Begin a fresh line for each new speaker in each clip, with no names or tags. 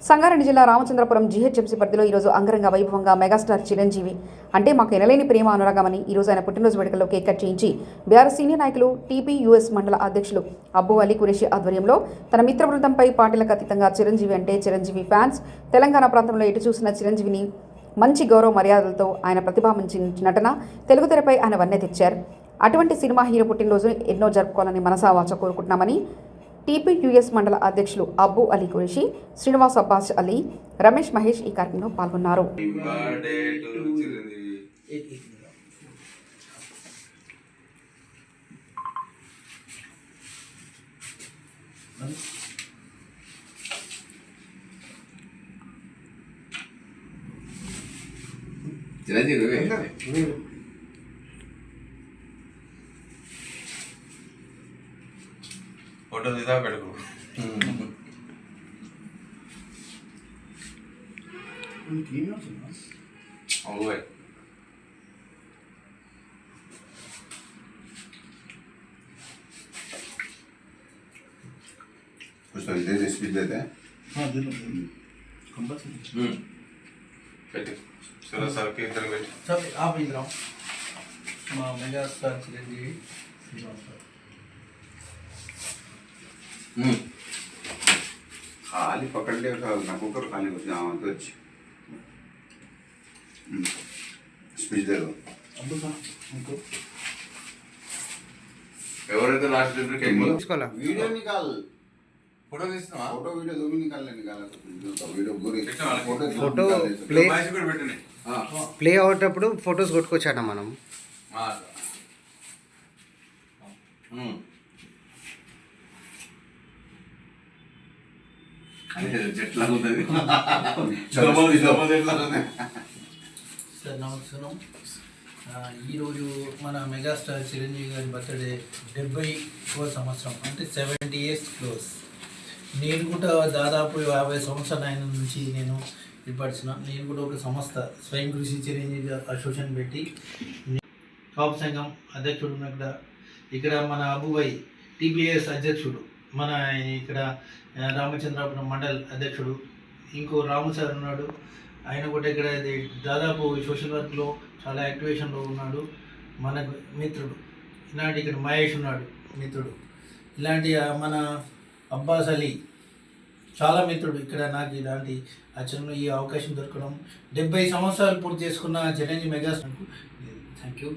సంగారెడ్డి జిల్లా రామచంద్రపురం జీహెచ్ఎంసీ పరిధిలో ఈరోజు అంగరంగ వైభవంగా మెగాస్టార్ చిరంజీవి అంటే మాకు ఎనలేని ప్రేమ అనురాగమని ఈరోజు ఆయన పుట్టినరోజు వేడుకల్లో కేక్ కట్ చేయించి బీఆర్ఎస్ సీనియర్ నాయకులు టీపీయూఎస్ మండల అధ్యక్షులు అబ్బు అలీ కురేషి ఆధ్వర్యంలో తన మిత్ర బృందంపై పార్టీలకు అతీతంగా చిరంజీవి అంటే చిరంజీవి ఫ్యాన్స్ తెలంగాణ ప్రాంతంలో ఎటు చూసిన చిరంజీవిని మంచి గౌరవ మర్యాదలతో ఆయన ప్రతిభావంచిన నటన తెలుగు తెరపై ఆయన వన్నె తెచ్చారు. అటువంటి సినిమా హీరో పుట్టినరోజు ఎన్నో జరుపుకోవాలని మనసా వాచ కోరుకుంటున్నామని టీపీయూఎస్ మండల అధ్యక్షులు అబ్బు అలీ కురేషి, శ్రీనివాస్ అబ్బాస్ అలీ, రమేష్ మహేష్ ఈ కార్యక్రమంలో పాల్గొన్నారు.
फोटो दिखा मेरे को
कुछ तो इधर स्पीच देते हैं।
हाँ दे दो कंपल्सरी।
बैठे चलो सर के इधर बैठ
सब आप इधर आओ। मेगा स्टार चिरंजीवी
खाली पकड़ ले नाको कर खाली कुछ हाँ तो स्पीच दे दो।
अब तो हमको
ఎవరైతే లాస్ట్ లీటర్ కేక్
वीडियो निकाल
ఫోటో తీస్తున్నావా
फोटो वीडियो दो भी निकालने निकाला तो वीडियो पूरी
फोटो प्ले
వాయిస్ కూడా పెట్టనే
ప్లే అయ్యేటప్పుడు ఫొటోస్ కొట్టుకోవచ్చట మనం.
చెట్లా ఉంటుంది
సార్ నమస్కారం. ఈరోజు మన మెగాస్టార్ చిరంజీవి గారి బర్త్డే 70వ సంవత్సరం అంటే 70 years క్లోజ్. నేను కూడా దాదాపు 50 సంవత్సరాల ఆయన నుంచి నేను ఇప్పటిన నేను కూడా ఒక సంస్థ స్వయం కృషి చిరంజీవి అసోసియేషన్ పెట్టి కాపు సంఘం అధ్యక్షుడు ఇక్కడ మన అబుబాయ్ టీబీఎస్ అధ్యక్షుడు, మన ఇక్కడ రామచంద్రపురం మండల్ అధ్యక్షుడు, ఇంకో రాము సార్ ఉన్నాడు, ఆయన కూడా ఇక్కడ దాదాపు సోషల్ వర్క్లో చాలా యాక్టివేషన్లో ఉన్నాడు. మన మిత్రుడు ఇలాంటి ఇక్కడ మహేష్ ఉన్నాడు మిత్రుడు, ఇలాంటి మన అబ్బాస్ అలీ చాలా మిత్రుడు. ఇక్కడ నాకు ఇలాంటి అచ్చంలో ఈ అవకాశం దొరకడం 70 సంవత్సరాలు పూర్తి చేసుకున్న చిరంజీవి మెగాస్టార్కు థ్యాంక్ యూ.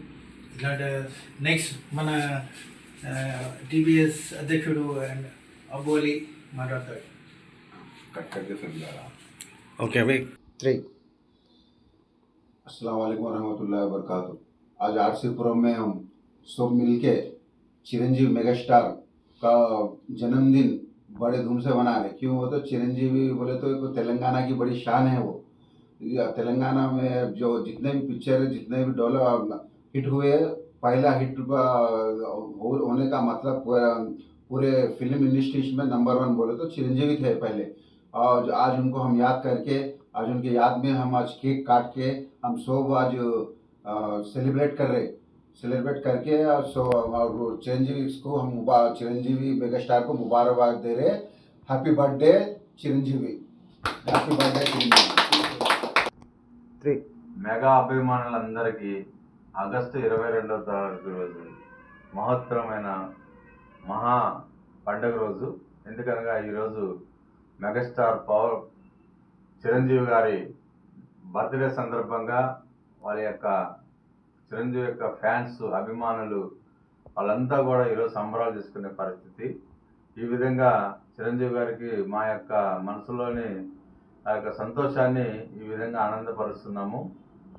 ఇలాంటి నెక్స్ట్ మన టీబీఎస్ అధ్యక్షుడు అండ్ అబ్బు అలీ మాట్లాడతాడు.
ఓకే అవి 3
अस्सलाम वालेकुम रहमतुल्लाहि व बरकातहू। आज आरसीपुरम में हम सब मिलके चिरंजीवी मेगास्टार का जन्मदिन बड़े धूम से मना रहे। क्यों? वो तो चिरंजीवी बोले तो एक तेलंगाना की बड़ी शान है। वो तेलंगाना में जो जितने भी पिक्चर जितने भी डॉलर हिट हुए, पहला हिट होने का मतलब पूरे फिल्म इंडस्ट्री में नंबर 1 बोले तो चिरंजीवी थे पहले। और आज उनको हम याद करके आज उनके याद में हम आज केक काट के हम सब आज सेलिब्रेट करके सो चिरंजीवी को हम चिरंजीवी मेगास्टार को मुबारकबाद दे रहे। Happy birthday Chiranjeevi, happy birthday Chiranjeevi.
3
mega అభిమానులందరికీ ఆగస్టు 22వ తారీఖు రోజు మహత్తరమైన మహా పండుగ రోజు. ఎందుకనగా ఈరోజు మెగాస్టార్ పవర్ చిరంజీవి గారి బర్త్డే సందర్భంగా వాళ్ళ యొక్క చిరంజీవి యొక్క ఫ్యాన్స్ అభిమానులు వాళ్ళంతా కూడా ఈరోజు సంబరాలు చేసుకునే పరిస్థితి. ఈ విధంగా చిరంజీవి గారికి మా యొక్క మనసులోని ఆ యొక్క సంతోషాన్ని ఈ విధంగా ఆనందపరుస్తున్నాము.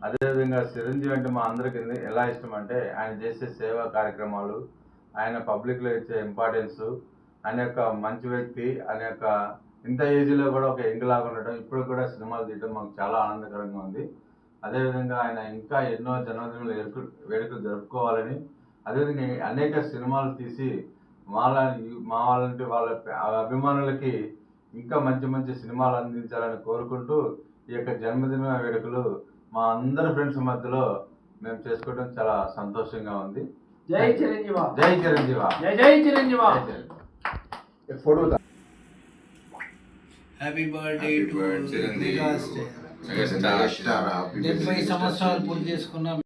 అదేవిధంగా చిరంజీవి అంటే మా అందరికీ ఎలా ఇష్టం అంటే ఆయన చేసే సేవా కార్యక్రమాలు, ఆయన పబ్లిక్లో ఇచ్చే ఇంపార్టెన్సు, ఆయన యొక్క మంచి వ్యక్తి, ఆయన యొక్క ఇంత ఏజ్లో కూడా ఒక యంగ్లాగా ఉండటం, ఇప్పుడు కూడా సినిమాలు తీయడం మాకు చాలా ఆనందకరంగా ఉంది. అదేవిధంగా ఆయన ఇంకా ఎన్నో జన్మదిన వేడుకలు జరుపుకోవాలని, అదేవిధంగా అనేక సినిమాలు తీసి మా వాళ్ళంటి వాళ్ళ అభిమానులకి ఇంకా మంచి మంచి సినిమాలు అందించాలని కోరుకుంటూ ఈ యొక్క జన్మదిన వేడుకలు మా అందరి ఫ్రెండ్స్ మధ్యలో మేము చేసుకోవడం చాలా సంతోషంగా ఉంది.
జై చిరంజీవి,
జై చిరంజీవి,
జై జై చిరంజీవి.
एक photo
happy birthday
Happy
to
birthday,
Chiranjeevi.
Megastar.
Megastar happy
70 సంవత్సరాలు పూర్తి చేసుకున్న